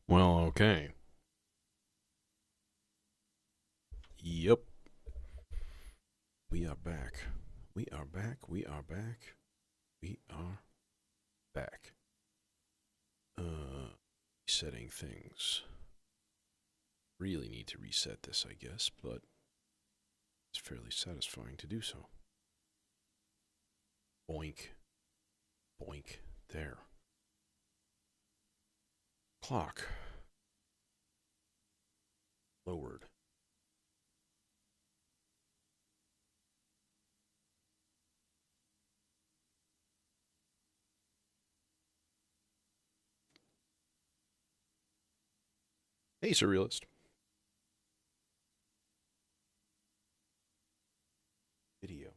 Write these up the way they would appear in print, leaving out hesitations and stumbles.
Well, okay. Yep. We are back. We are back. We are back. We are back. Resetting things. Really need to reset this, I guess, but it's fairly satisfying to do so. Boink. Boink. There. Clock. Lowered. Hey, Surrealist. Video.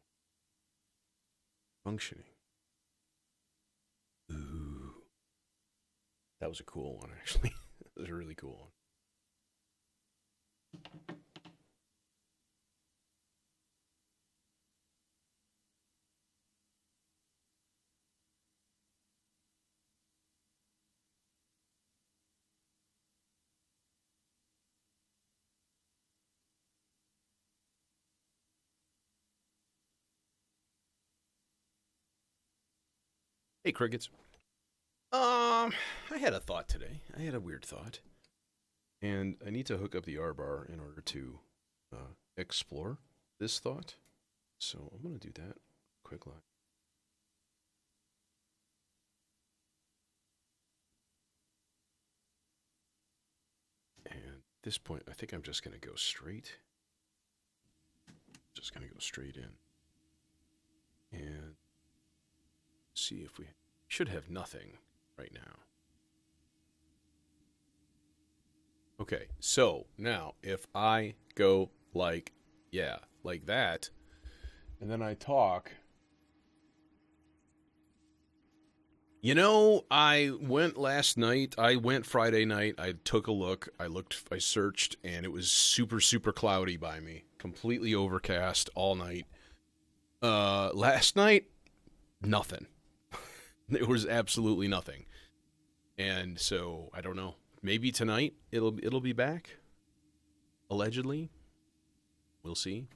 Functioning. Ooh. That was a cool one, actually. That was a really cool one. Hey, Crickets. I had a thought today. I had a weird thought. And I need to hook up the R bar in order to explore this thought. So I'm going to do that. Quick line. And at this point, I think I'm just going to go straight. Just going to go straight in. And see if we should have nothing right now. Okay, so now if I go like, yeah, like that, and then I talk. You know, I went last night. I went Friday night. I took a look. I searched, and it was super, super cloudy by me. Completely overcast all night. Last night, nothing. There was absolutely nothing. And so, I don't know. Maybe tonight it'll be back. Allegedly. We'll see.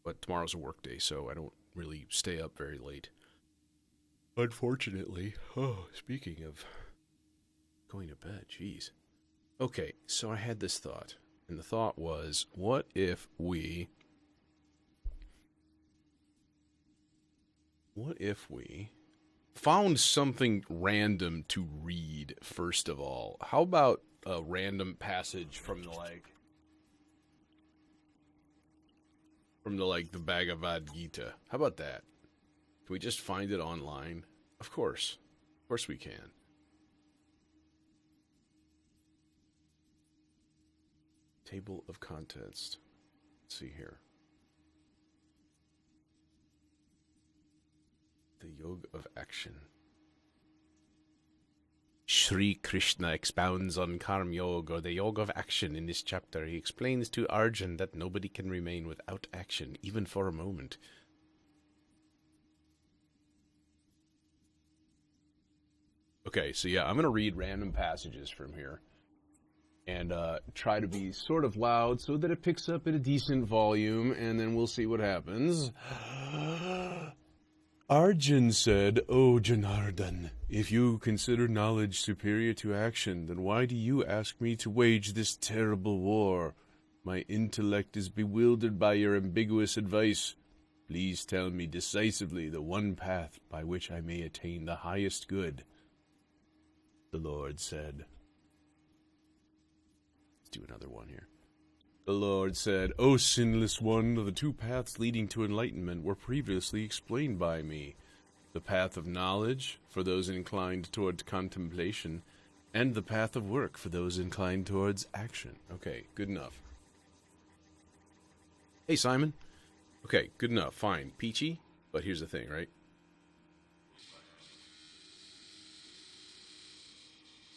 But tomorrow's a work day, so I don't really stay up very late. Unfortunately. Oh, speaking of going to bed, jeez. Okay, so I had this thought, and the thought was, what if we found something random to read first of all? How about a random passage from the Bhagavad Gita? How about that? Can we just find it online? Of course. Of course we can. Table of contents. Let's see here. The Yoga of Action. Sri Krishna expounds on Karma Yoga, or the Yoga of Action, in this chapter. He explains to Arjun that nobody can remain without action, even for a moment. Okay, so yeah, I'm going to read random passages from here and try to be sort of loud so that it picks up at a decent volume, and then we'll see what happens. Arjun said, "O Janardhan, if you consider knowledge superior to action, then why do you ask me to wage this terrible war? My intellect is bewildered by your ambiguous advice. Please tell me decisively the one path by which I may attain the highest good." The Lord said. Let's do another one here. The Lord said, "O sinless one, the two paths leading to enlightenment were previously explained by me. The path of knowledge, for those inclined towards contemplation, and the path of work, for those inclined towards action." Okay, good enough. Hey, Simon. Okay, good enough, fine. Peachy, but here's the thing, right?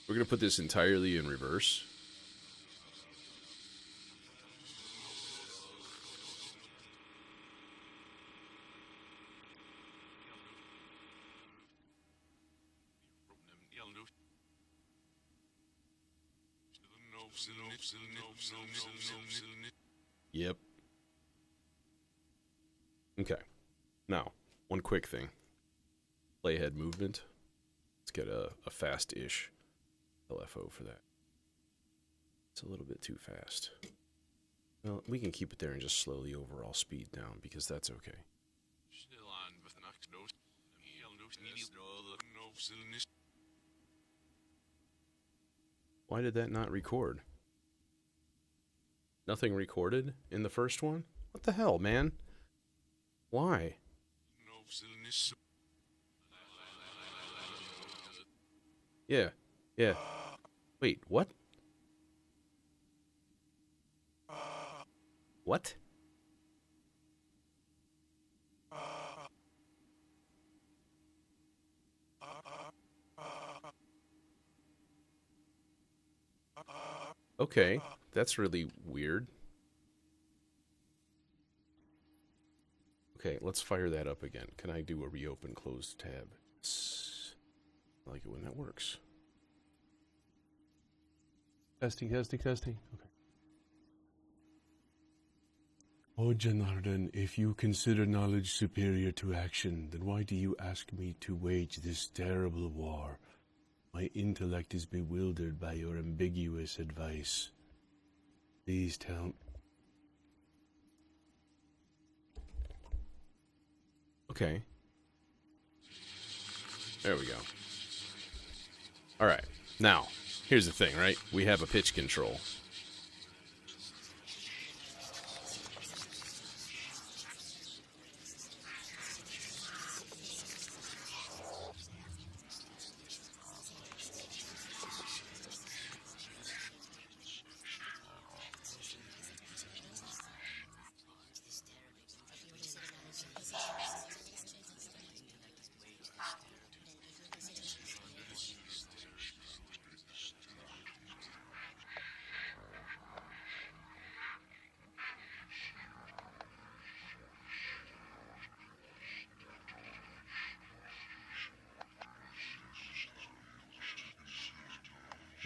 We're going to put this entirely in reverse. Yep. Okay. Now, one quick thing. Playhead movement. Let's get a fast-ish LFO for that. It's a little bit too fast. Well, we can keep it there and just slowly overall speed down, because that's okay. Why did that not record? Nothing recorded in the first one? What the hell, man? Why? Yeah. Yeah. Wait, what? What? Okay, that's really weird. Okay, let's fire that up again. Can I do a reopen closed tab? I like it when that works. Testing. Okay. Oh, Janardan, if you consider knowledge superior to action, then why do you ask me to wage this terrible war? My intellect is bewildered by your ambiguous advice. Please tell me. Okay. There we go. Alright, now, here's the thing, right? We have a pitch control.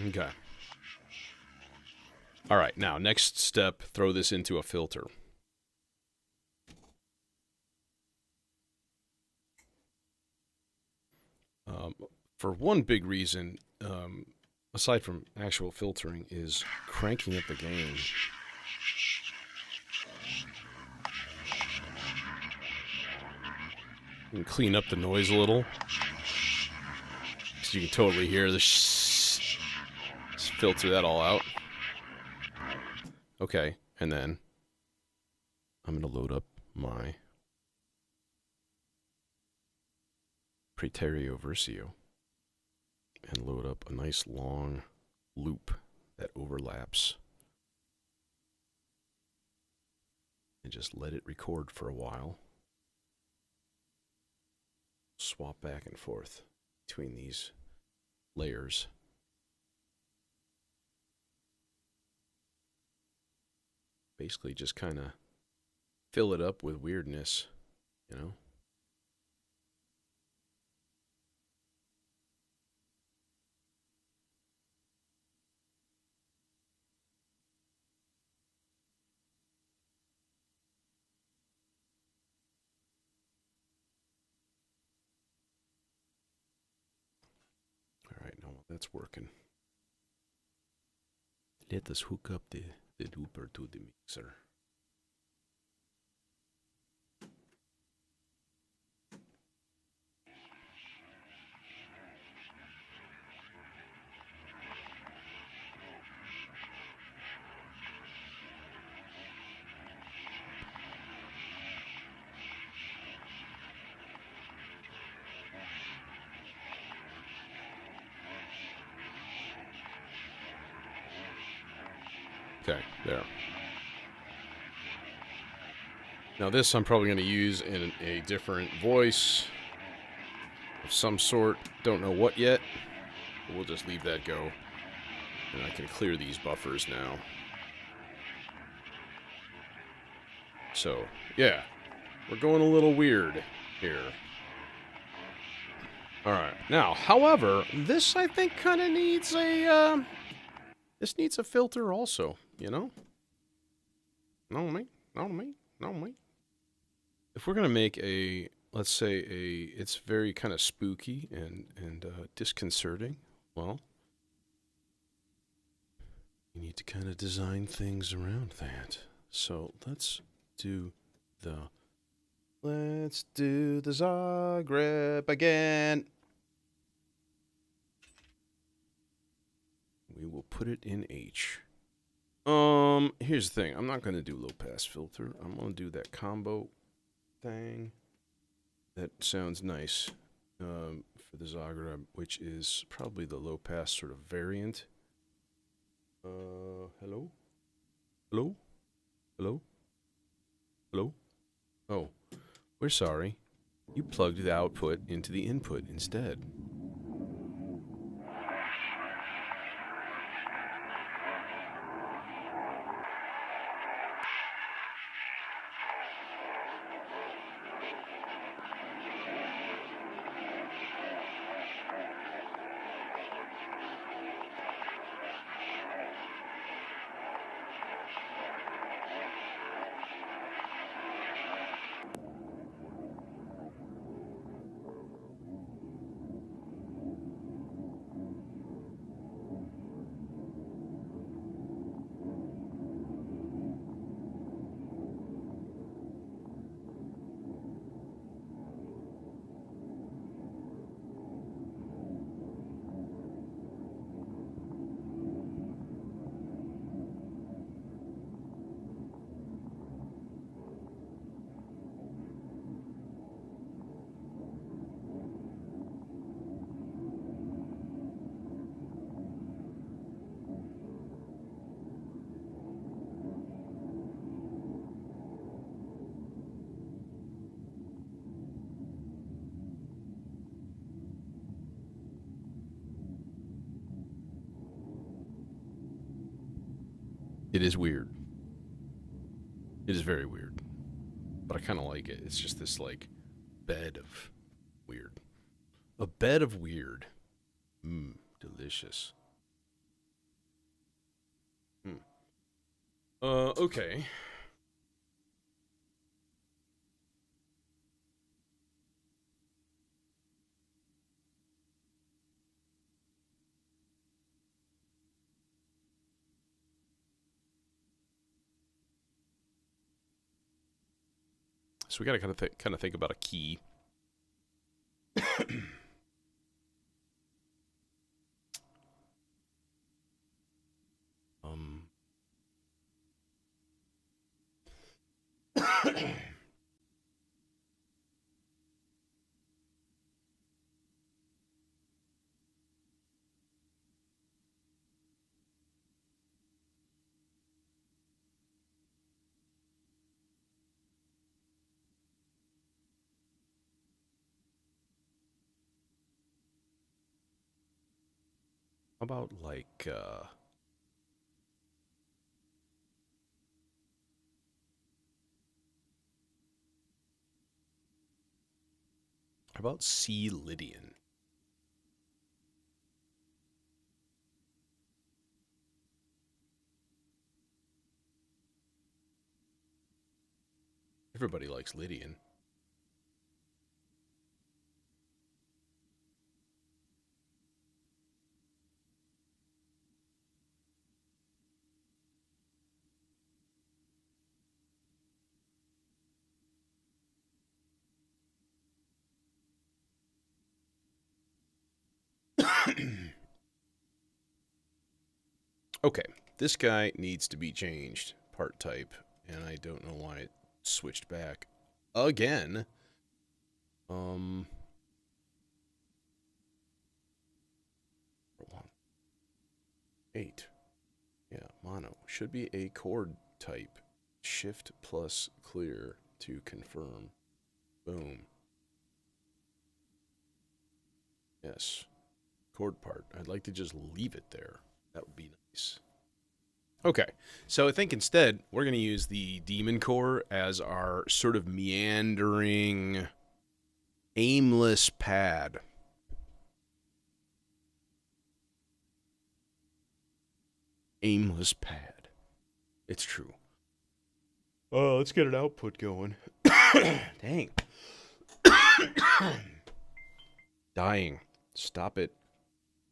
Okay. All right, now, next step, throw this into a filter. For one big reason, aside from actual filtering, is cranking up the gain. You can clean up the noise a little. So you can totally hear the just filter that all out. Okay, and then I'm going to load up my Praeterio Versio and load up a nice long loop that overlaps and just let it record for a while. Swap back and forth between these layers. Basically just kind of fill it up with weirdness, you know? Alright, now that's working. Let us hook up the duper to the mixer. Okay, there. Now this I'm probably going to use in a different voice of some sort. Don't know what yet. But we'll just leave that go. And I can clear these buffers now. So, yeah. We're going a little weird here. Alright. Now, however, this I think kind of needs a... This needs a filter also, you know? No me, no me, no me. If we're gonna make a, let's say it's very kind of spooky and disconcerting, well, you need to kind of design things around that. So let's do the Zagreb again. We will put it in H. Here's the thing. I'm not going to do low pass filter. I'm going to do that combo thing. That sounds nice for the Zagreb, which is probably the low pass sort of variant. Hello? Hello? Hello? Hello? Oh, we're sorry. You plugged the output into the input instead. It is weird. It is very weird. But I kind of like it. It's just this, like, bed of weird. A bed of weird. Mmm, delicious. Okay. So we gotta kind of think about a key. um. How about like how about C Lydian? Everybody likes Lydian. Okay, this guy needs to be changed. Part type, and I don't know why it switched back again. Um, 8. Yeah, mono should be a chord type. Shift plus clear to confirm. Boom. Yes. Chord part. I'd like to just leave it there. That would be nice. Okay, so I think instead we're going to use the Demon Core as our sort of meandering, aimless pad. aimless pad. It's true. Let's get an output going. Dang. Dying. Stop it.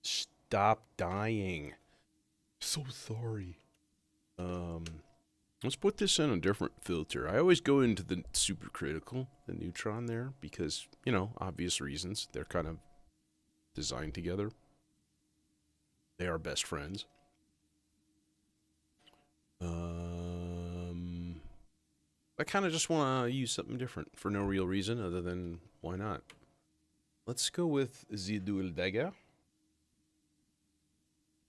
Stop dying. So sorry. Let's put this in a different filter. I always go into the supercritical, the neutron there, because, you know, obvious reasons. They're kind of designed together. They are best friends. I kind of just want to use something different for no real reason other than why not. Let's go with the Dual Dagger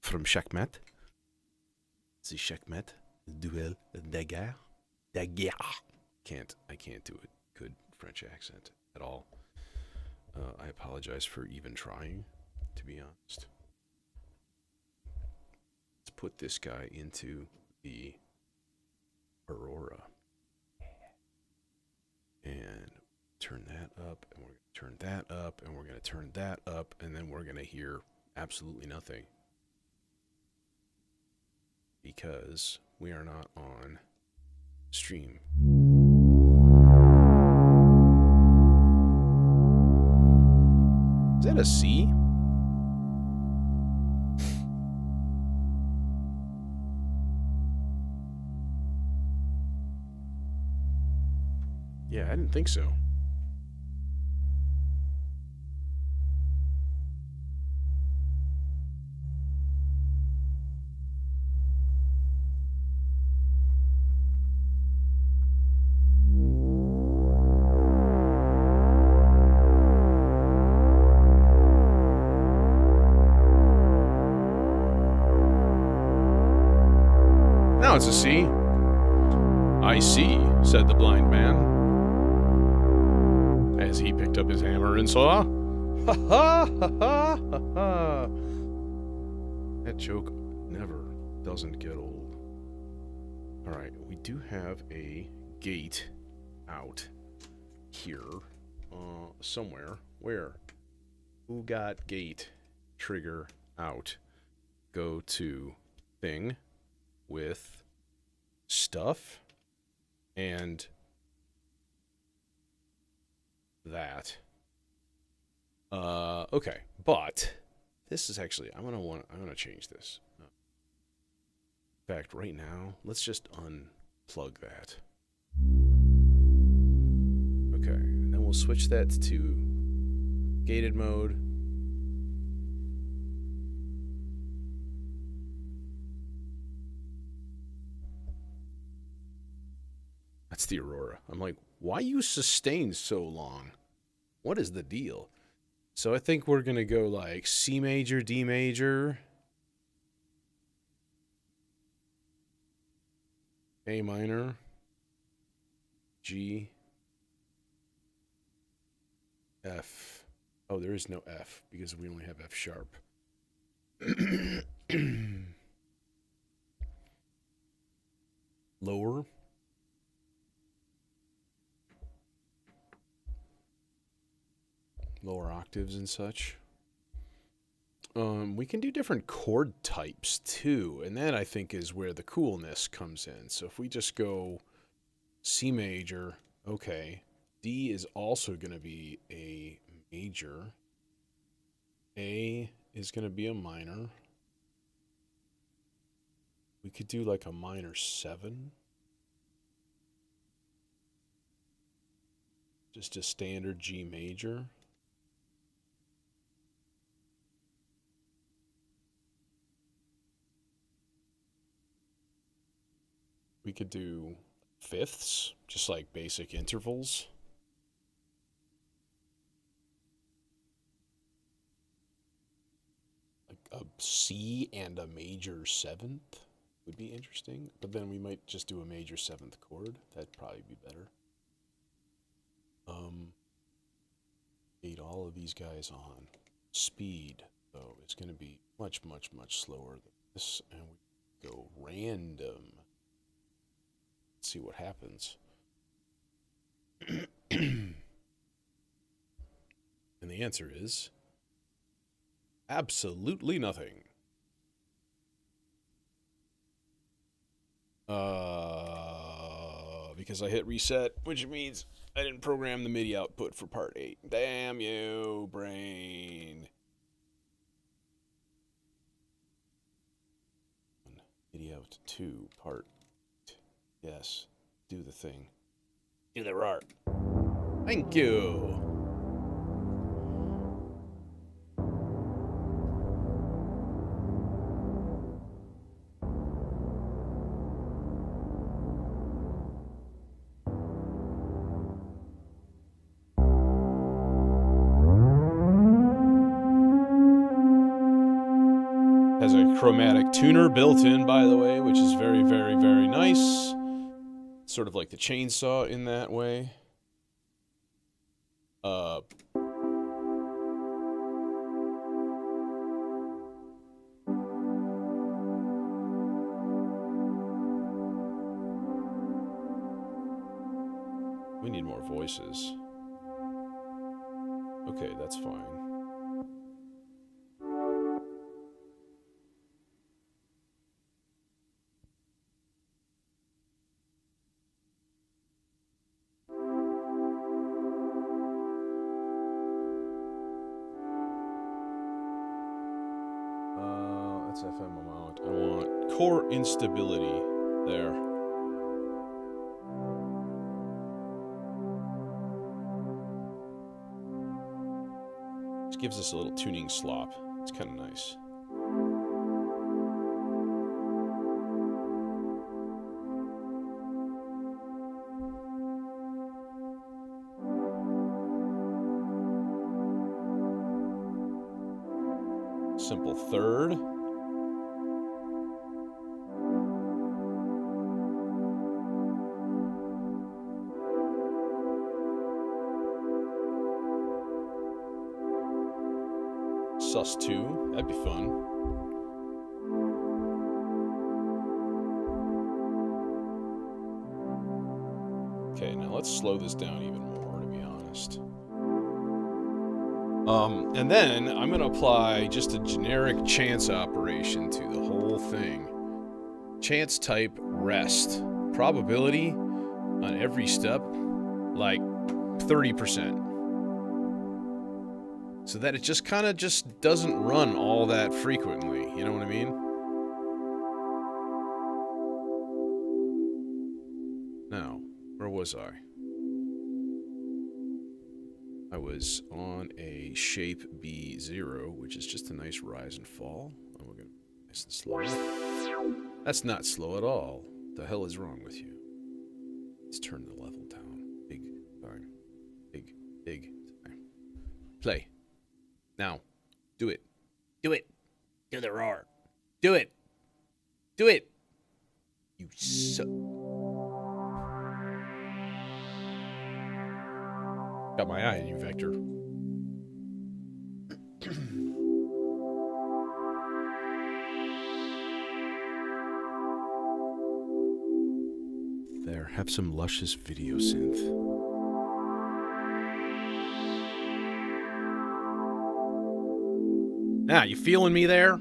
from Checkmate. The Checkmate Dual Dagger. Dagger. I can't do a good French accent at all. I apologize for even trying, to be honest. Let's put this guy into the Aurora. And turn that up, and we're going to turn that up, and we're going to turn that up, and then we're going to hear absolutely nothing. Because we are not on stream. Is that a C? Yeah, I didn't think so. Now it's a C. I see, said the blind man, as he picked up his hammer and saw. Ha ha ha ha ha ha. That joke doesn't get old. Alright, we do have a gate out here. Somewhere. Where? Who got gate? Trigger out. Go to thing with stuff and that. Okay, but this is actually I'm gonna change this. In fact, right now, let's just unplug that. Okay, and then we'll switch that to gated mode. That's the Aurora. I'm like, why you sustain so long? What is the deal? So I think we're going to go like C major, D major, A minor, G, F. Oh, there is no F because we only have F sharp. Lower. Lower octaves and such. We can do different chord types too, and that I think is where the coolness comes in. So if we just go C major, okay, D is also going to be a major, A is going to be a minor. We could do like a minor 7. Just a standard G major. We could do fifths, just like basic intervals. Like a C and a major 7th would be interesting, but then we might just do a major 7th chord. That'd probably be better. 8 all of these guys on. Speed, though, is going to be much, much, much slower than this, and we go random. Let's see what happens. And the answer is absolutely nothing. Because I hit reset, which means I didn't program the MIDI output for part 8. Damn you, brain. MIDI out 2, part. Yes, do the thing. Do the roar. Thank you. Has a chromatic tuner built in, by the way, which is very, very, very nice. Sort of like the chainsaw in that way. We need more voices. Okay, that's fine. That's FM amount. I want core instability there. This gives us a little tuning slop. It's kind of nice. Simple third. sus2, that'd be fun. Okay, now let's slow this down even more, to be honest. And then I'm going to apply just a generic chance operation to the whole thing. Chance type rest. Probability on every step, like 30%. So that it just kind of just doesn't run all that frequently. You know what I mean? Now, where was I? I was on a shape B0, which is just a nice rise and fall. Oh, we're gonna nice and slow. That's not slow at all. The hell is wrong with you? Let's turn the level down. Big time. Big time. Play. Now. Do it. Do it. Do the roar. Do it. Do it. You suck. Got my eye on you, Vector. There, have some luscious video synth. Ah, you feeling me there?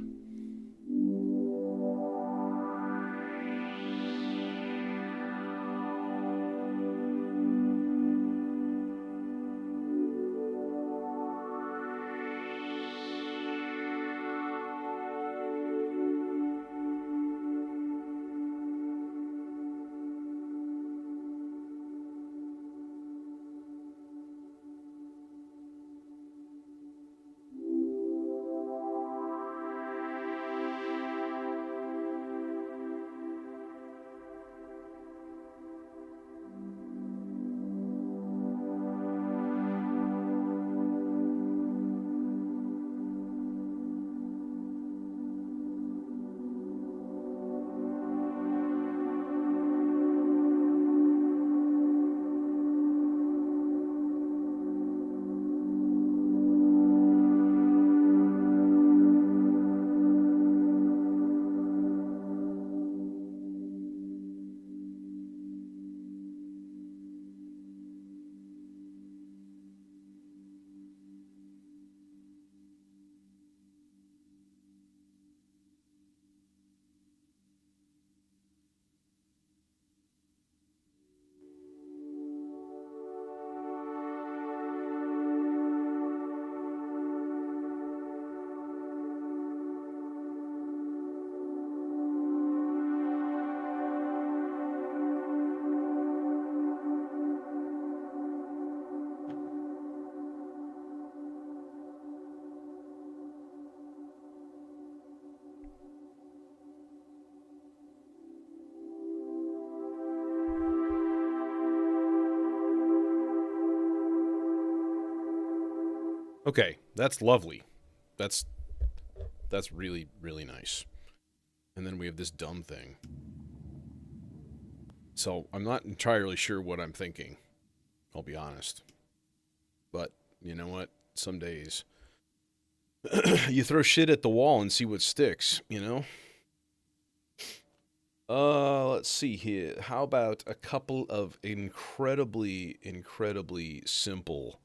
Okay, that's lovely. That's really, really nice. And then we have this dumb thing. So I'm not entirely sure what I'm thinking. I'll be honest. But you know what? Some days you throw shit at the wall and see what sticks, you know? Let's see here. How about a couple of incredibly, incredibly simple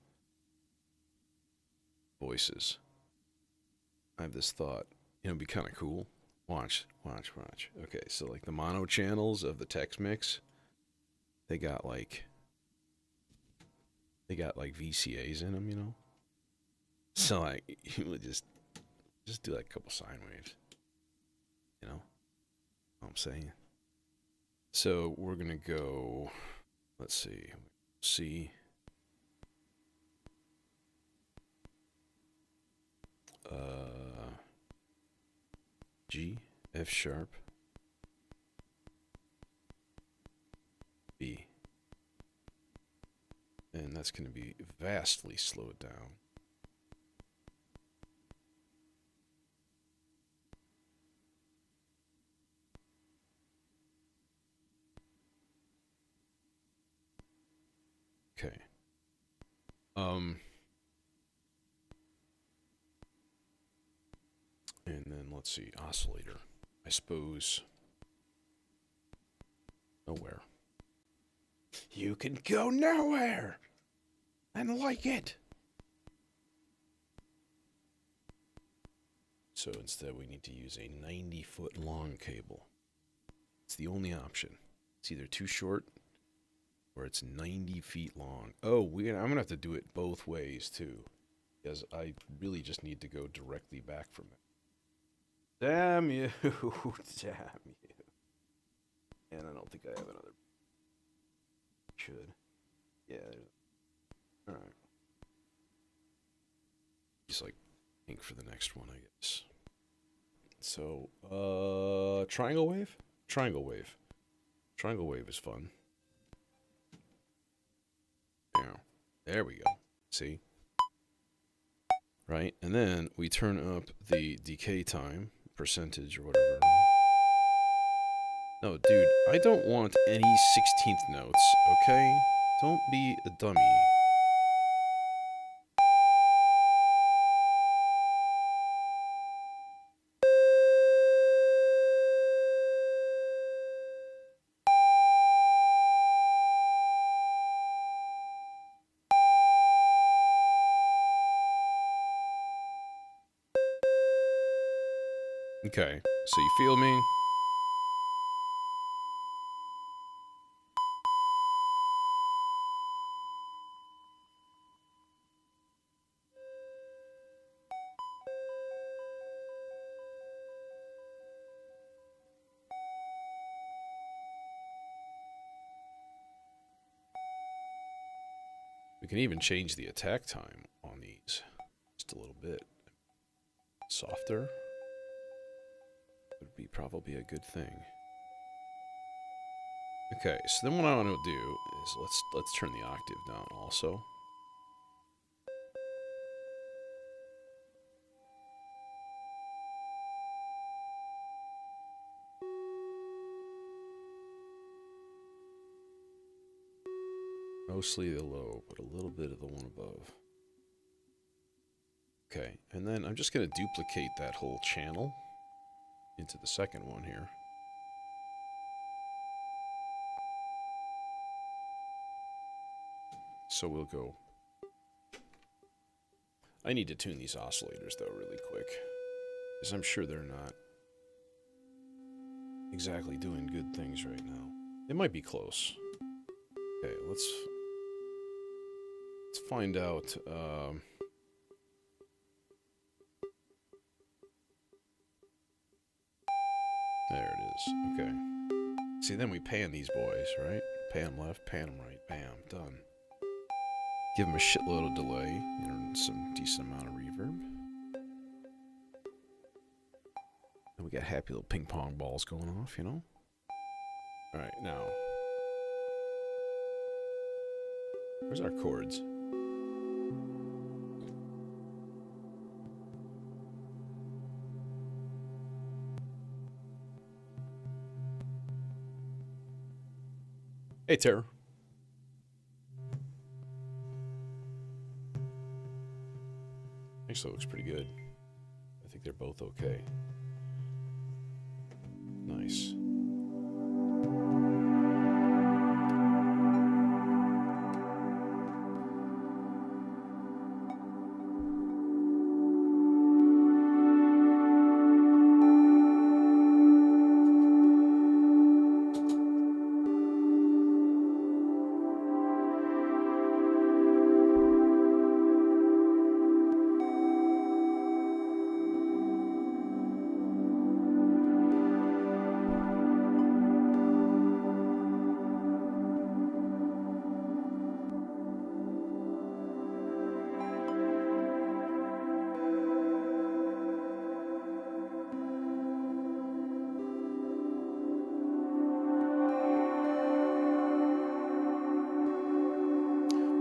voices? I have this thought. You know, it'd be kind of cool. Watch, watch, watch. Okay, so like the mono channels of the Tex Mix, they got like VCAs in them, you know. So like you would just do like a couple sine waves, you know. What I'm saying. So we're gonna go. Let's see. C. G, F sharp, B. And that's going to be vastly slowed down. Okay. And then let's see, oscillator. I suppose nowhere. You can go nowhere and like it. So instead we need to use a 90-foot long cable. It's the only option. It's either too short or it's 90 feet long. Oh, I'm going to have to do it both ways too, because I really just need to go directly back from it. Damn you. Damn you. And I don't think I have another. Should. Yeah, there's. Alright. Just like ink for the next one, I guess. So, triangle wave? Triangle wave. Triangle wave is fun. There we go. See? Right? And then we turn up the decay time, percentage or whatever. No, dude, I don't want any 16th notes, okay? Don't be a dummy. Okay, so you feel me? We can even change the attack time on these just a little bit. Softer would be probably a good thing. Okay, so then what I want to do is let's turn the octave down also. Mostly the low, but a little bit of the one above. Okay, and then I'm just going to duplicate that whole channel into the second one here. So we'll go. I need to tune these oscillators though really quick, because I'm sure they're not exactly doing good things right now. They might be close. Okay, let's find out. There it is. Okay. See, then we pan these boys, right? Pan them left, pan them right. Bam, done. Give them a shitload of delay, and some decent amount of reverb. And we got happy little ping pong balls going off, you know? Alright, now. Where's our chords? Hey, Tara. Actually, looks pretty good. I think they're both okay. Nice.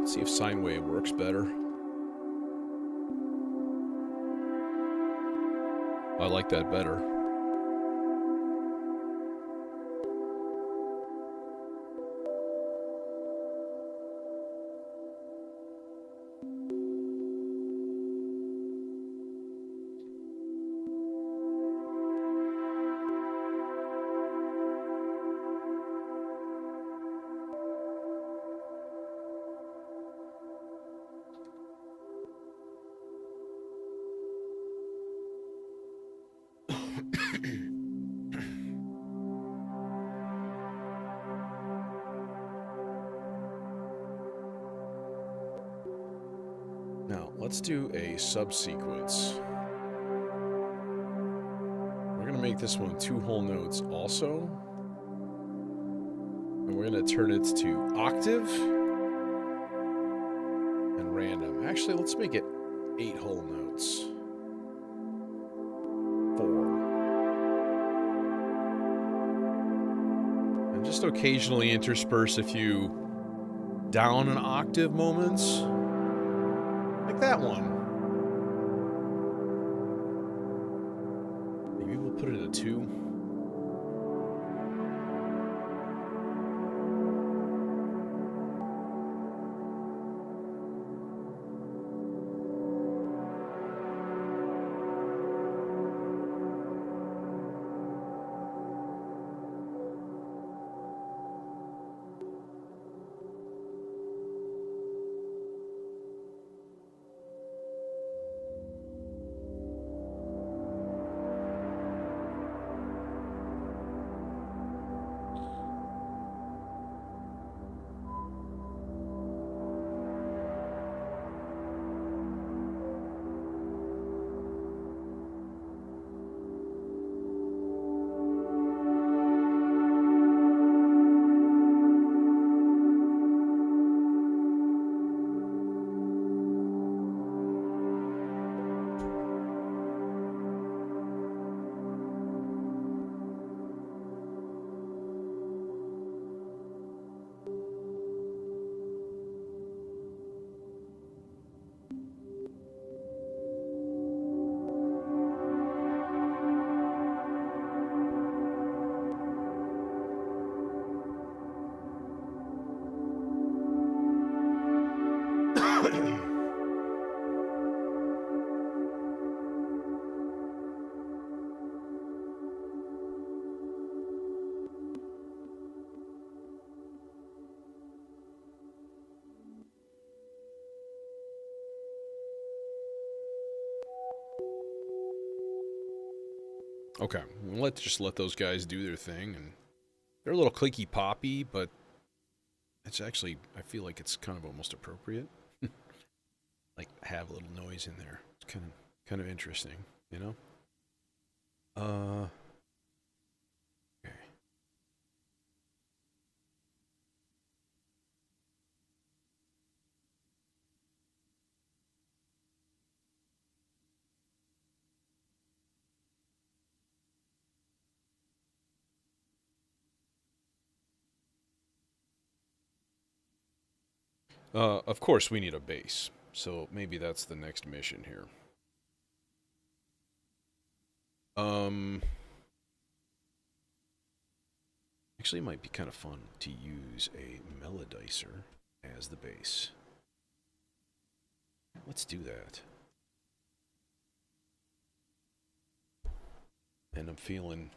See if sine wave works better. I like that better. Now, let's do a subsequence. We're going to make this one 2 whole notes also. And we're going to turn it to octave and random. Actually, let's make it 8 whole notes. 4. And just occasionally intersperse a few down an octave moments. Like that one. Maybe we'll put it at 2. Okay, let's just let those guys do their thing, and they're a little clicky poppy, but it's actually, I feel like it's kind of almost appropriate. Like, have a little noise in there. It's kind of interesting, you know? Okay. Of course we need a base, so maybe that's the next mission here. Actually, it might be kind of fun to use a melodizer as the bass. Let's do that. And I'm feeling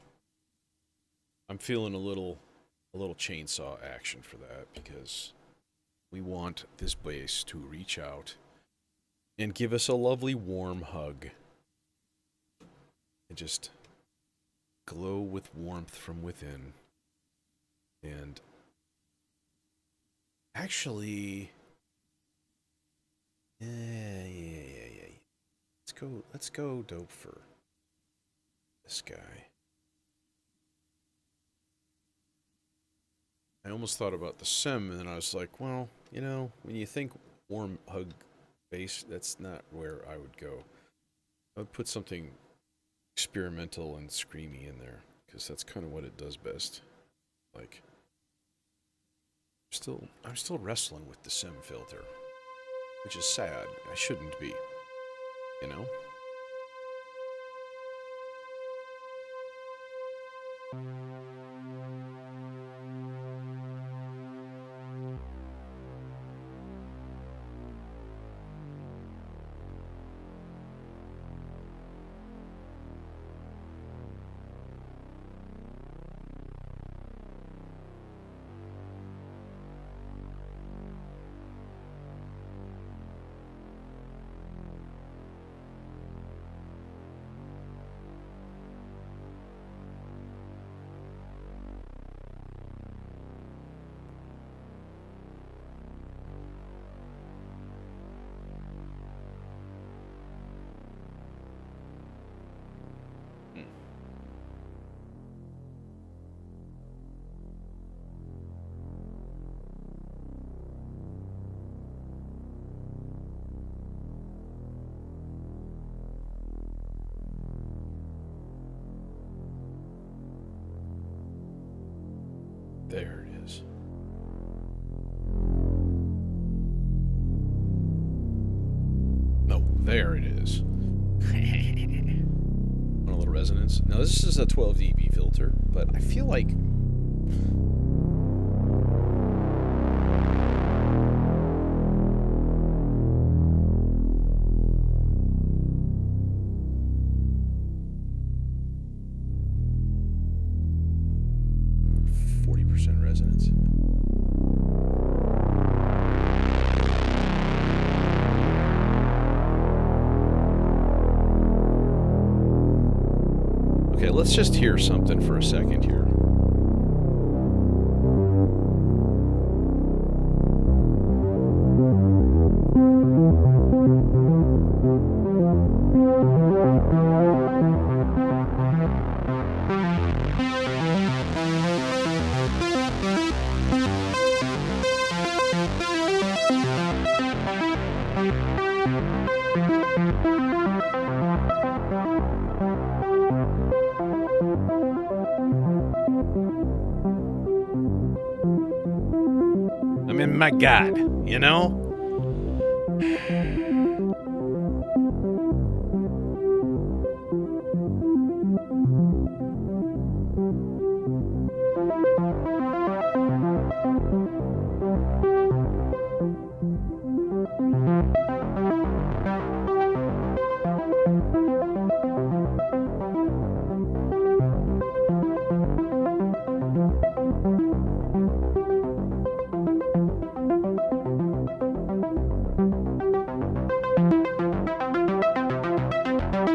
a little chainsaw action for that, because we want this bass to reach out and give us a lovely warm hug and just glow with warmth from within. And actually, yeah. Let's go dope for this guy. I almost thought about the sim, and then I was like, well, you know, when you think warm hug bass, that's not where I would go. I would put something experimental and screamy in there, because that's kind of what it does best. Like, I'm still wrestling with the sim filter, which is sad. I shouldn't be, you know? There it is. No, there it is. Want a little resonance? Now this is a 12 dB filter, but I feel like resonance. Okay, let's just hear something for a second here. I mean, my God, you know?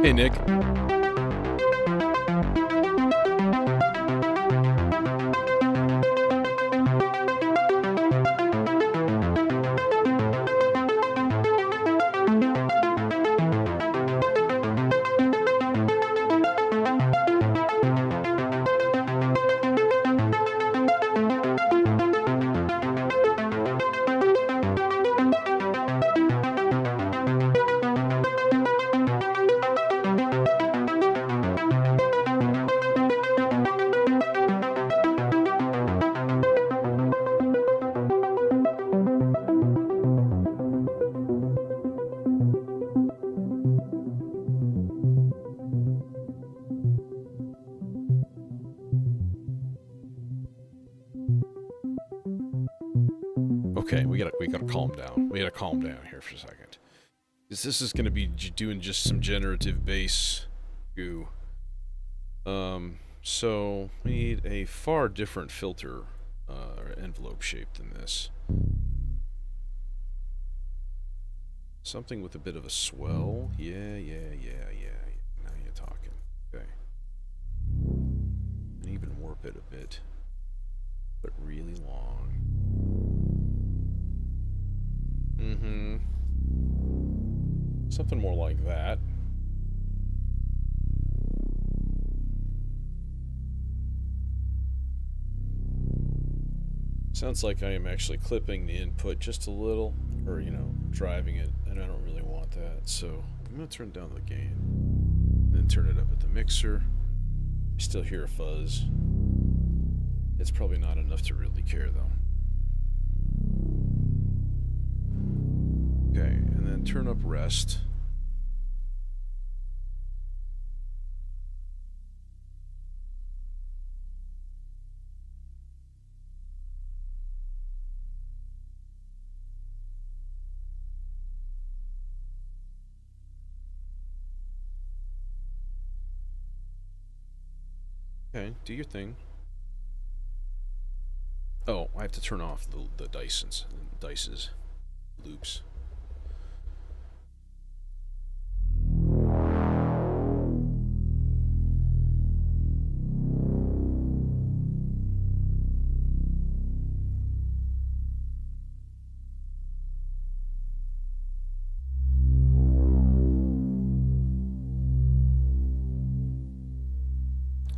Hey, Nick. Okay, we gotta calm down. We gotta calm down here for a second. Because this is gonna be doing just some generative bass goo. So we need a far different filter or envelope shape than this. Something with a bit of a swell. Yeah. Now you're talking. Okay. And even warp it a bit. But really long. Something more like that. Sounds like I am actually clipping the input just a little, or, you know, driving it, and I don't really want that, so I'm going to turn down the gain, then turn it up at the mixer. I still hear a fuzz. It's probably not enough to really care, though. Okay, and then turn up rest. Okay, do your thing. Oh, I have to turn off the dices, loops.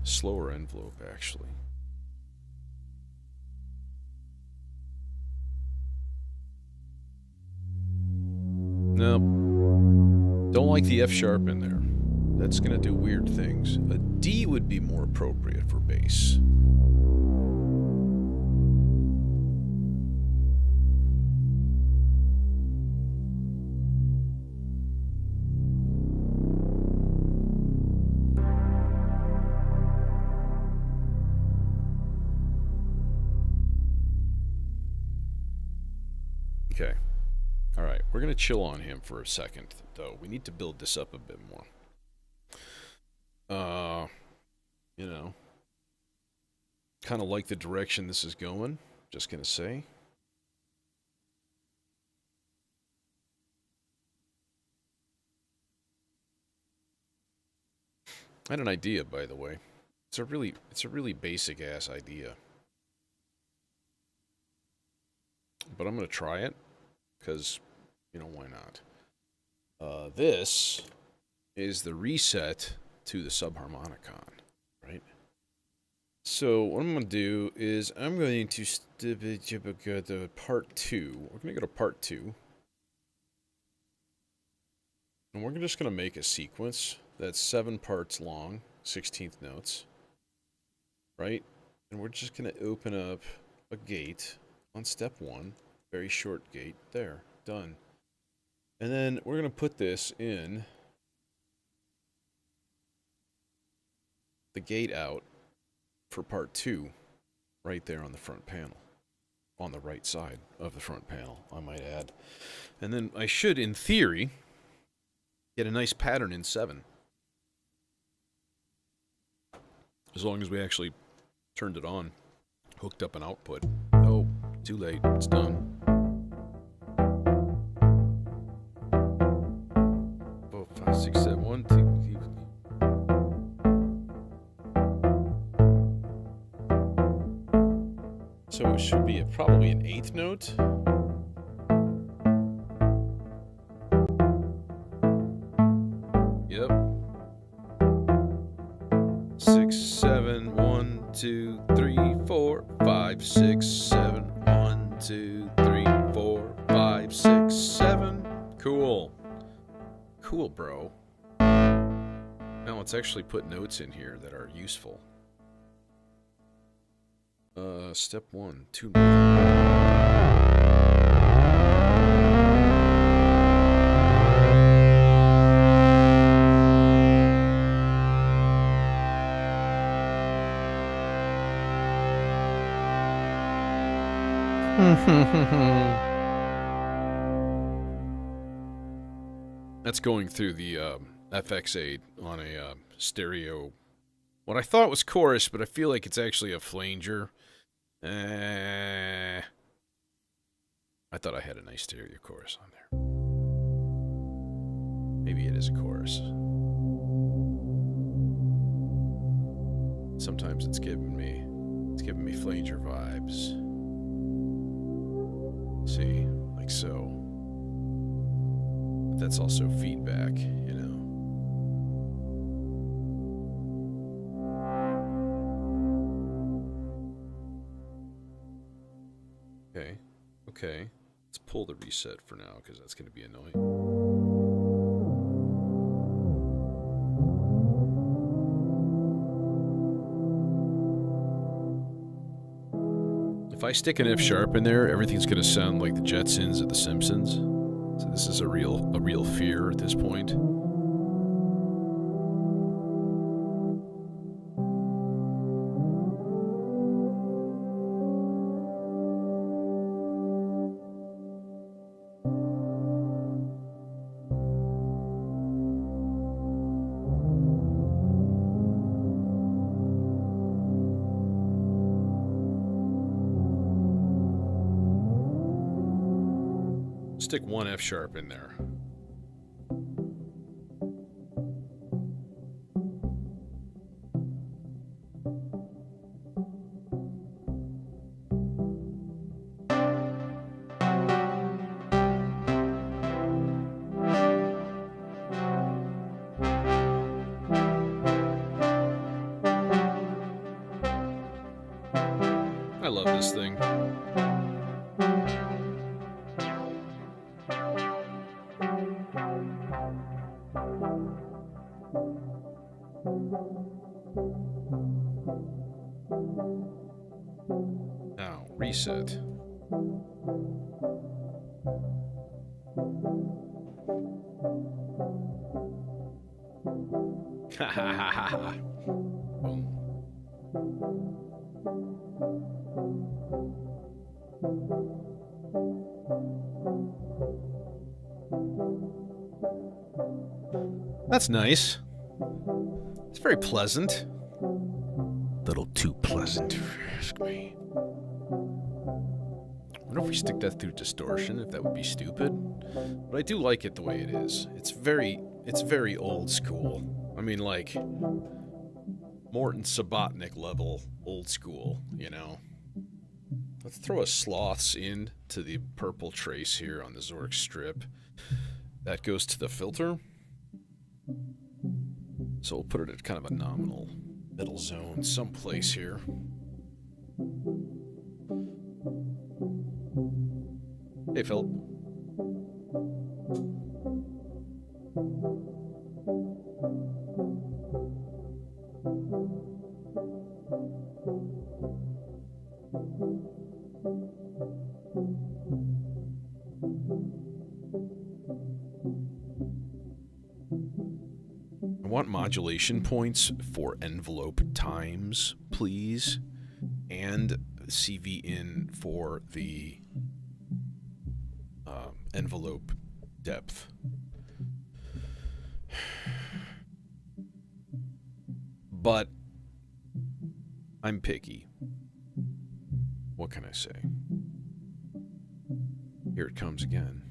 Slower envelope, actually. No. Don't like the F sharp in there. That's gonna do weird things. A D would be more appropriate for bass. Okay. Alright, we're going to chill on him for a second, though. We need to build this up a bit more. You know. Kind of like the direction this is going. Just going to say. I had an idea, by the way. It's a really basic-ass idea. But I'm going to try it. Because, you know, why not? This is the reset to the subharmonicon, right? So what I'm going to do is I'm going to go to part 2. We're going to go to part 2. And we're just going to make a sequence that's 7 parts long, 16th notes, right? And we're just going to open up a gate on step 1. Very short gate. There. Done. And then we're going to put this in the gate out for part 2 right there on the front panel. On the right side of the front panel, I might add. And then I should, in theory, get a nice pattern in 7. As long as we actually turned it on, hooked up an output. Oh, too late. It's done. 4, 5, 6, 7, 1, 2. So it should be probably an 8th note. Yep. 6, 7, 1, 2, 3, 4, 5, 6, 7, 1, 2, 3, 4, 5, 6, 7. Cool. Cool, bro. Now let's actually put notes in here that are useful. Step 1, 2. That's going through the FX8 on a stereo. What I thought was chorus, but I feel like it's actually a flanger. I thought I had a nice stereo chorus on there. Maybe it is a chorus. Sometimes it's giving me flanger vibes. See, like so. But that's also feedback, you know. Okay. Let's pull the reset for now, because that's going to be annoying. If I stick an F sharp in there, everything's going to sound like the Jetsons or the Simpsons. So this is a real fear at this point. Stick one F sharp in there. I love this thing. Now, reset. Ha ha ha ha ha. Boom. That's nice. It's very pleasant. A little too pleasant, if you ask me. I wonder if we stick that through distortion, if that would be stupid. But I do like it the way it is. It's very old school. I mean, like, Morton Subotnick level old school, you know? Let's throw a sloths in to the purple trace here on the Zork strip. That goes to the filter. So we'll put it at kind of a nominal middle zone someplace here. Hey, Phil. I want modulation points for envelope times, please, and CV in for the envelope depth. But I'm picky. What can I say? Here it comes again.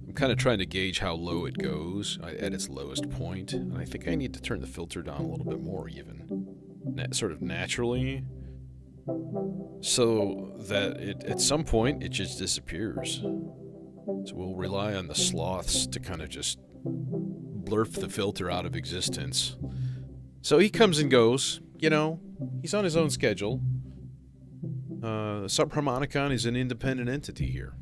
I'm kind of trying to gauge how low it goes at its lowest point, and I think I need to turn the filter down a little bit more even, sort of naturally, so that at some point it just disappears. So we'll rely on the sloths to kind of just blurf the filter out of existence. So he comes and goes, you know, he's on his own schedule. Subharmonicon is an independent entity here.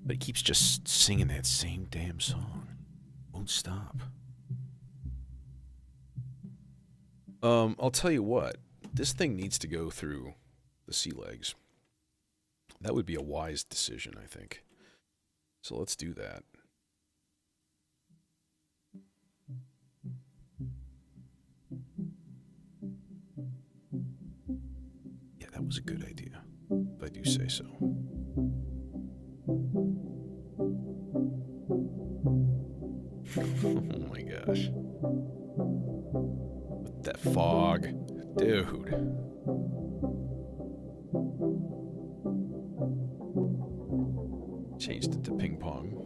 But it keeps just singing that same damn song. Won't stop. I'll tell you what. This thing needs to go through the sea legs. That would be a wise decision, I think. So let's do that. Yeah, that was a good idea, if I do say so. Oh my gosh. With that fog. Dude. Changed it to ping pong.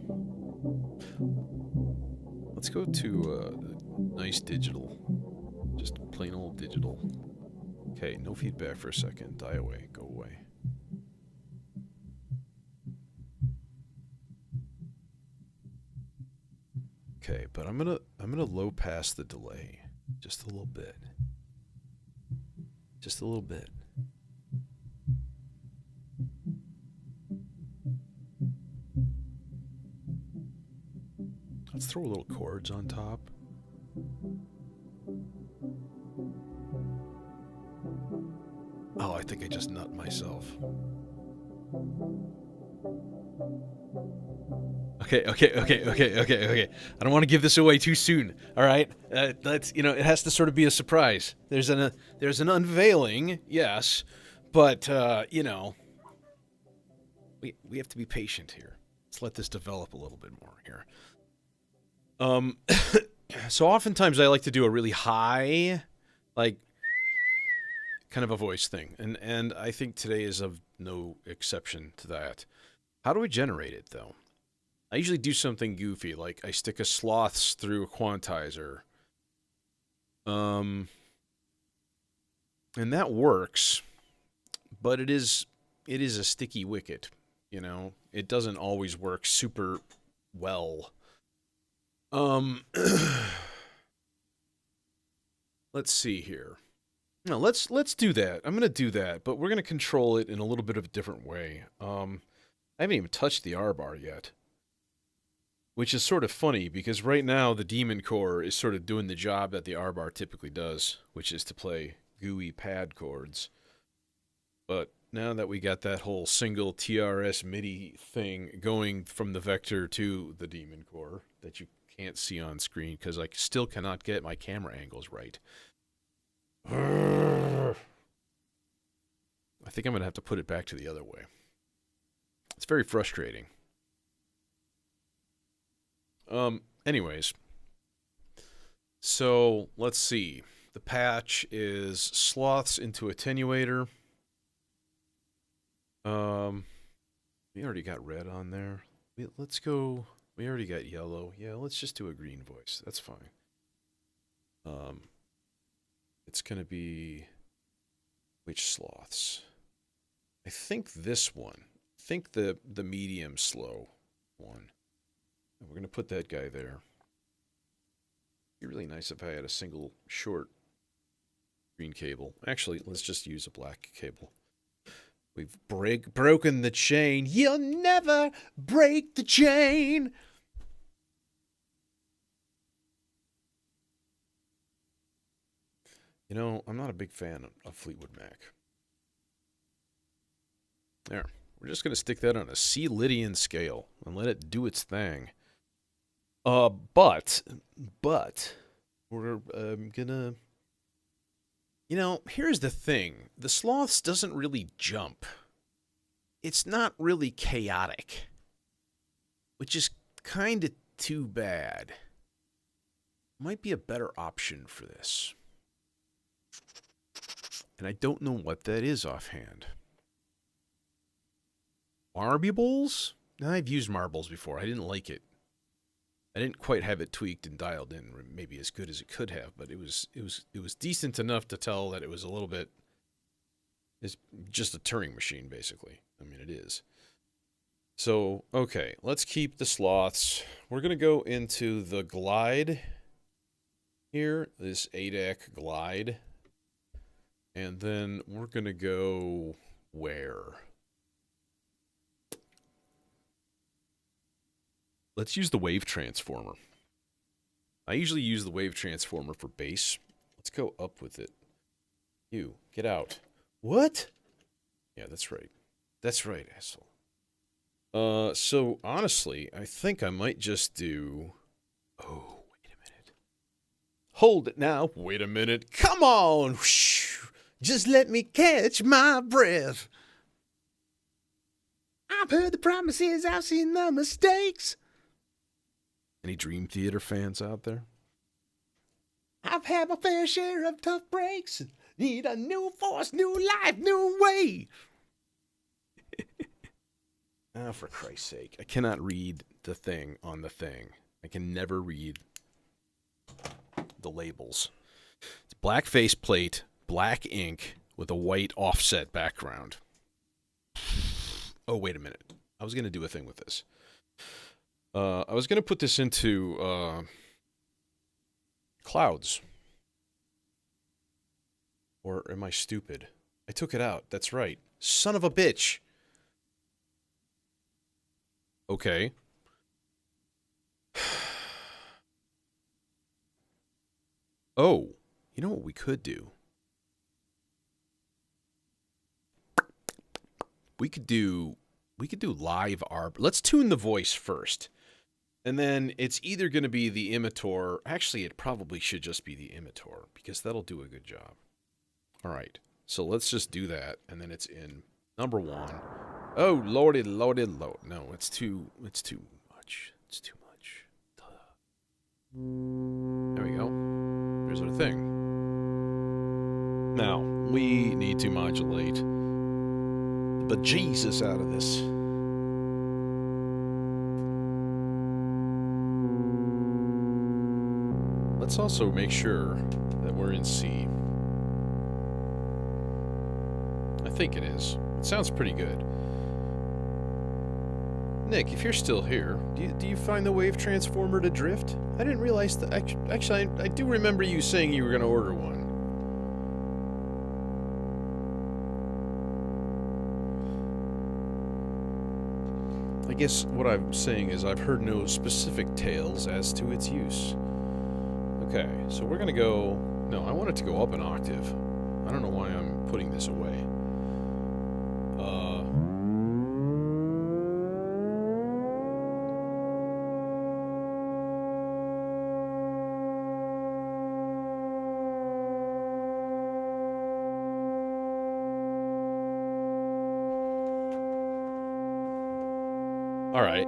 Let's go to nice digital. Just plain old digital. Okay, no feedback for a second. Die away. Go away. Okay, but I'm gonna low pass the delay just a little bit. Just a little bit. Let's throw little chords on top. Oh, I think I just nut myself. Okay. I don't want to give this away too soon. All right, let's. It has to sort of be a surprise. There's an unveiling, yes, but we have to be patient here. Let's let this develop a little bit more here. So oftentimes I like to do a really high, like, kind of a voice thing, and I think today is of no exception to that. How do we generate it though? I usually do something goofy, like I stick a sloths through a quantizer. And that works, but it is a sticky wicket, It doesn't always work super well. Let's see here. No, let's do that. I'm gonna do that, but we're gonna control it in a little bit of a different way. I haven't even touched the R bar yet. Which is sort of funny, because right now the Demon Core is sort of doing the job that the R-bar typically does, which is to play gooey pad chords. But now that we got that whole single TRS MIDI thing going from the Vector to the Demon Core, that you can't see on screen, because I still cannot get my camera angles right. I think I'm going to have to put it back to the other way. It's very frustrating. Anyways, so let's see. The patch is sloths into attenuator. We already got red on there. Let's go. We already got yellow. Yeah, let's just do a green voice. That's fine. It's gonna be which sloths? I think this one. I think the medium slow one. We're going to put that guy there. It'd be really nice if I had a single short green cable. Actually, let's just use a black cable. We've broken the chain. You'll never break the chain. I'm not a big fan of Fleetwood Mac. There. We're just going to stick that on a C Lydian scale and let it do its thing. But we're gonna, here's the thing. The Sloths doesn't really jump. It's not really chaotic, which is kind of too bad. Might be a better option for this. And I don't know what that is offhand. Marbles? I've used marbles before. I didn't like it. I didn't quite have it tweaked and dialed in, maybe as good as it could have, but it was decent enough to tell that it was a little bit. It's just a Turing machine, basically. I mean, it is. So, okay, let's keep the sloths. We're gonna go into the glide here, this ADAC glide, and then we're gonna go where? Let's use the wave transformer. I usually use the wave transformer for bass. Let's go up with it. You, get out. What? Yeah, that's right. That's right, asshole. So honestly, I think I might just do... Oh, wait a minute. Hold it now. Wait a minute. Come on. Just let me catch my breath. I I've heard the promises, I've seen the mistakes. Any Dream Theater fans out there? I've had my fair share of tough breaks. Need a new force, new life, new way. Oh, for Christ's sake. I cannot read the thing on the thing. I can never read the labels. It's black faceplate, black ink with a white offset background. Oh, wait a minute. I was going to do a thing with this. I was going to put this into clouds. Or am I stupid? I took it out. That's right. Son of a bitch. Okay. Oh, you know what we could do? We could do live ARP. Let's tune the voice first. And then it's either going to be the Imitor. Actually, it probably should just be the Imitor because that'll do a good job. All right. So let's just do that. And then it's in number 1. Oh, lordy, lordy, lord. No, it's too much. It's too much. There we go. Here's our thing. Now, we need to modulate the bejesus out of this. Let's also make sure that we're in C. I think it is. It sounds pretty good. Nick, if you're still here, do you find the wave transformer to drift? I didn't realize that. Actually, I do remember you saying you were going to order one. I guess what I'm saying is I've heard no specific tales as to its use. Okay, so we're going to go... No, I want it to go up an octave. I don't know why I'm putting this away. All right.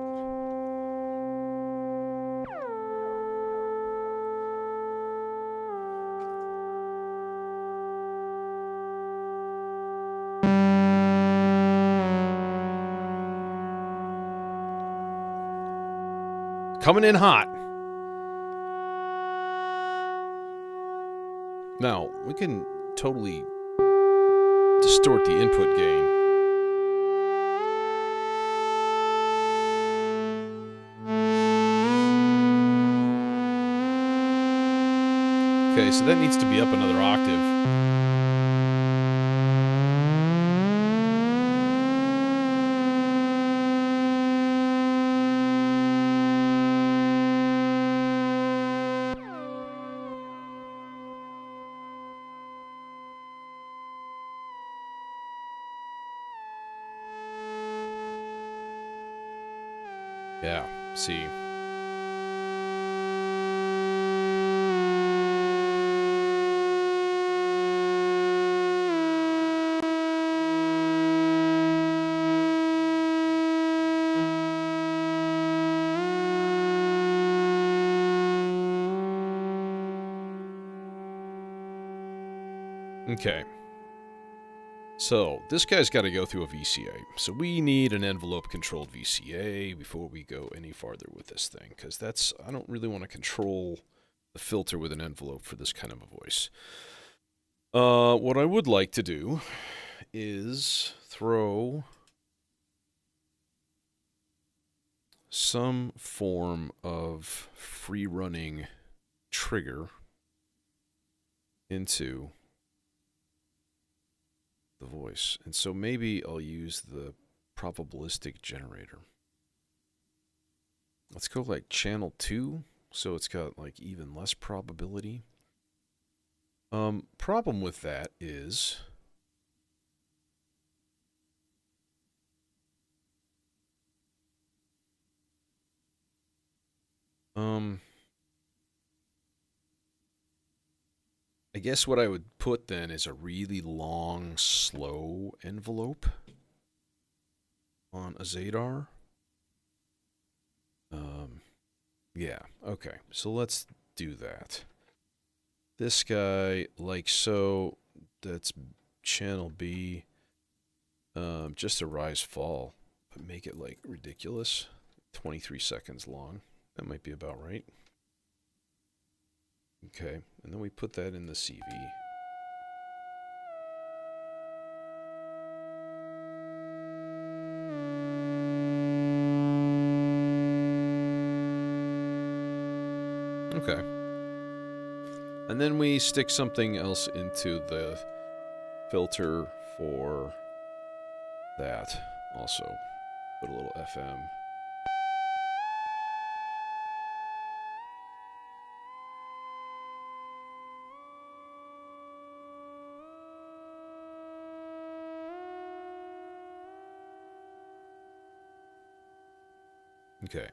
Coming in hot. Now, we can totally distort the input gain. Okay, so that needs to be up another octave. Yeah, see. Okay. So, this guy's got to go through a VCA. So we need an envelope-controlled VCA before we go any farther with this thing. Because that's... I don't really want to control the filter with an envelope for this kind of a voice. What I would like to do is throw some form of free-running trigger into the voice. And so maybe I'll use the probabilistic generator. Let's go like channel 2, so it's got like even less probability. Problem with that is I guess what I would put then is a really long, slow envelope. on a Zadar. Yeah, okay. So let's do that. This guy, like so, that's channel B. Just a rise fall, but make it like ridiculous. 23 seconds long. That might be about right. Okay, and then we put that in the CV. Okay. And then we stick something else into the filter for that. Also, put a little FM. Okay.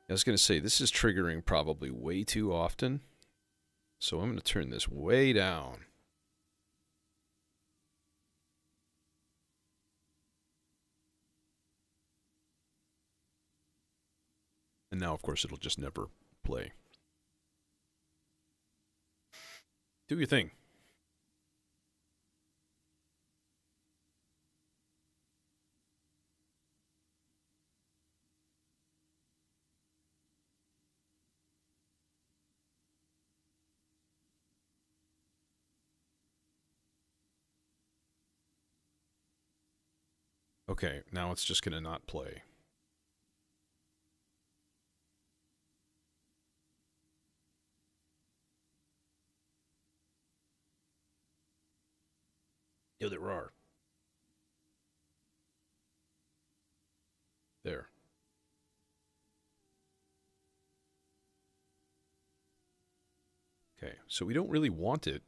I was going to say, this is triggering probably way too often. So I'm going to turn this way down. And now, of course, it'll just never play. Do your thing. Okay, now it's just going to not play. Yo, there are. There. Okay, so we don't really want it.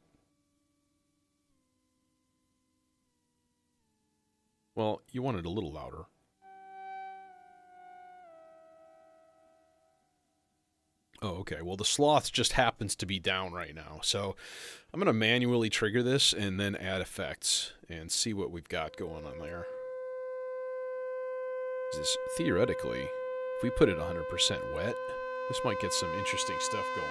Well, you want it a little louder. Oh, okay. Well, the sloth just happens to be down right now. So I'm going to manually trigger this and then add effects and see what we've got going on there. This, theoretically, if we put it 100% wet, this might get some interesting stuff going.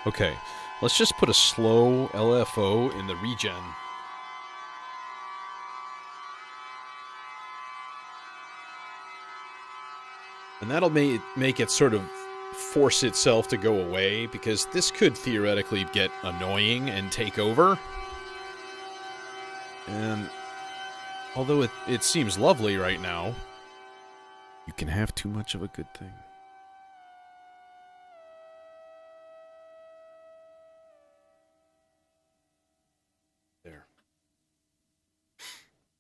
Okay, let's just put a slow LFO in the regen. And that'll make it sort of force itself to go away, because this could theoretically get annoying and take over. And although it seems lovely right now, you can have too much of a good thing. There.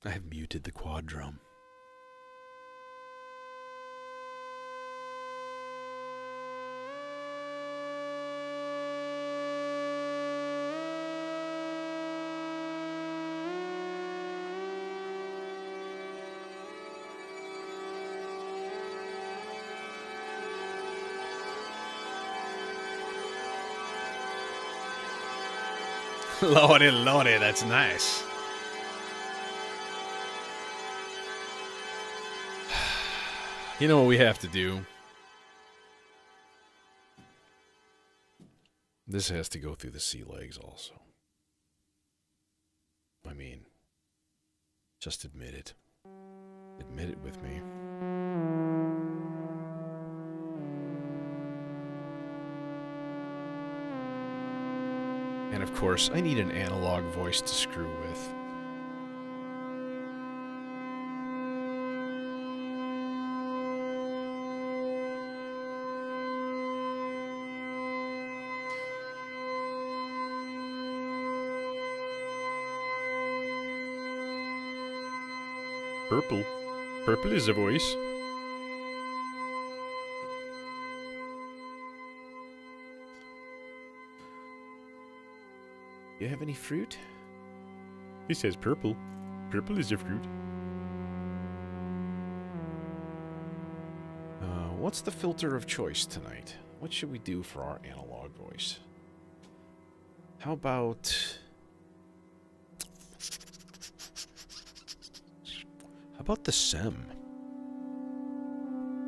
I have muted the quad drum. Lordy, lordy, that's nice. You know what we have to do? This has to go through the sea legs also. I mean, just admit it. Admit it with me. And of course, I need an analog voice to screw with. Purple. Purple is a voice. You have any fruit? He says purple. Purple is a fruit. What's the filter of choice tonight? What should we do for our analog voice? How about... How about the SEM?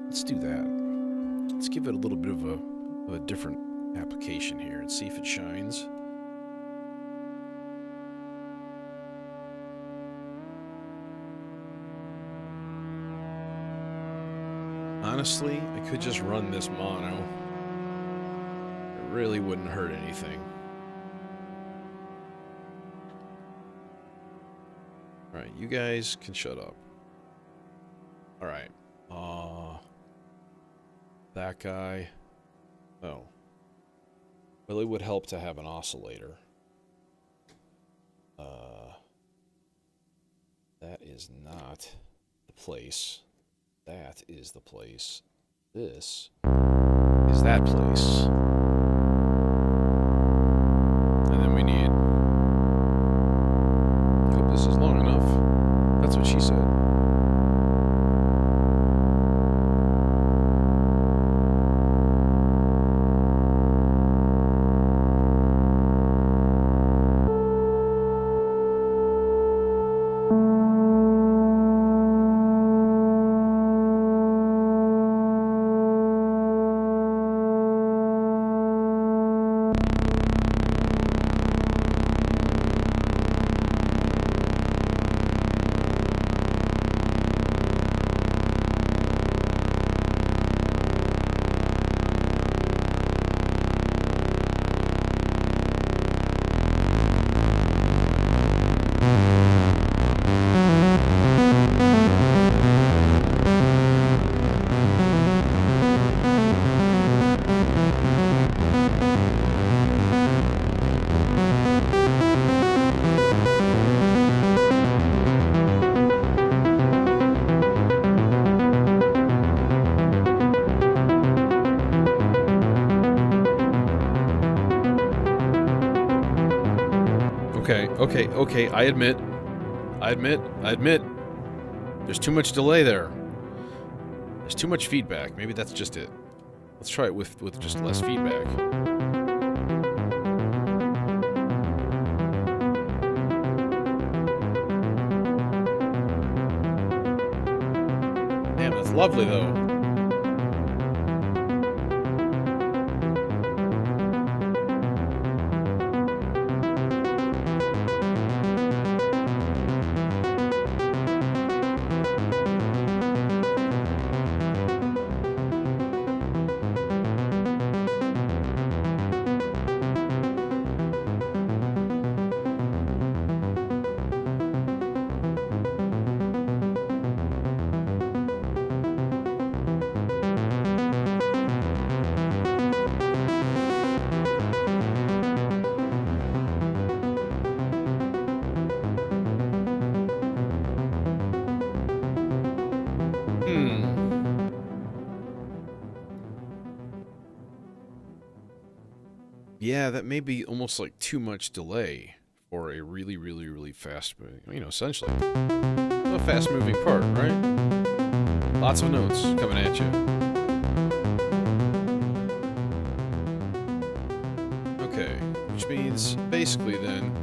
Let's do that. Let's give it a little bit of a different application here and see if it shines. Honestly, I could just run this mono. It really wouldn't hurt anything. Alright, you guys can shut up. Alright. That guy. Oh. Well, it would help to have an oscillator. That is not the place. That is the place. This is that place. And then we need... I hope this is long enough. That's what she said. Okay, I admit. There's too much delay there. There's too much feedback. Maybe that's just it. Let's try it with just less feedback. Damn, that's lovely though. Yeah, that may be almost like too much delay for a really, really, really fast moving, you know, essentially a fast moving part, right? Lots of notes coming at you. Okay, which means basically then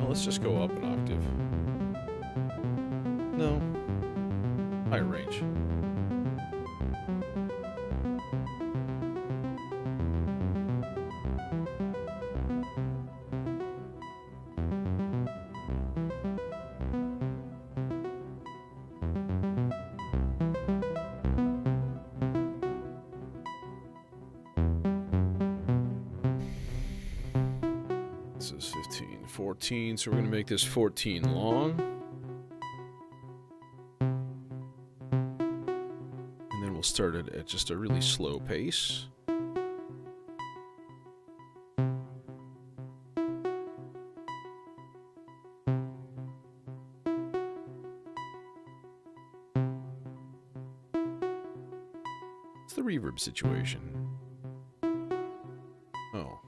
let's just go up an octave. No. Higher range. This is 15, 14, so we're going to make this 14 long. And then we'll start it at just a really slow pace. What's the reverb situation? Oh.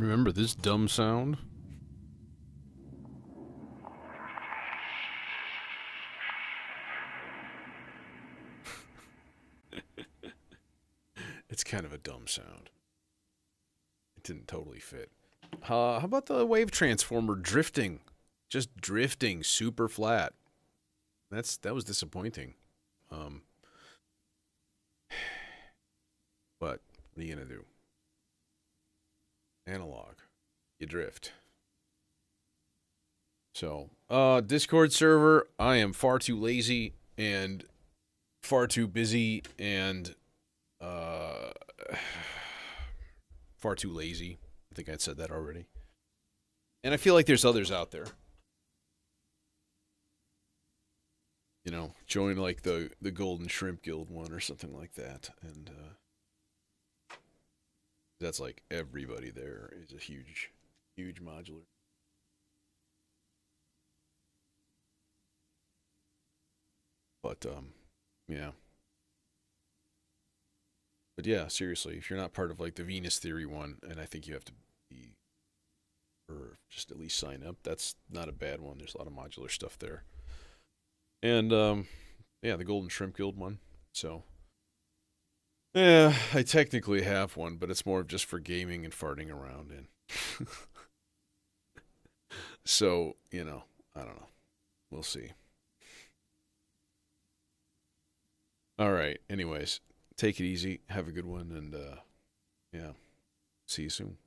Remember this dumb sound? It's kind of a dumb sound. It didn't totally fit. How about the wave transformer drifting? Just drifting super flat. That was disappointing. Um, but what are you gonna do? Analog. You drift. So, Discord server, I am far too lazy and far too busy and far too lazy. I think I said that already. And I feel like there's others out there. You know, join like the Golden Shrimp Guild one or something like that. And that's like everybody there is a huge, huge modular. But yeah. But yeah, seriously, if you're not part of like the Venus Theory one, and I think you have to be, or just at least sign up, that's not a bad one. There's a lot of modular stuff there. And yeah, the Golden Shrimp Guild one. So yeah, I technically have one, but it's more of just for gaming and farting around in. So, you know, I don't know. We'll see. All right. Anyways, take it easy. Have a good one, and yeah, see you soon.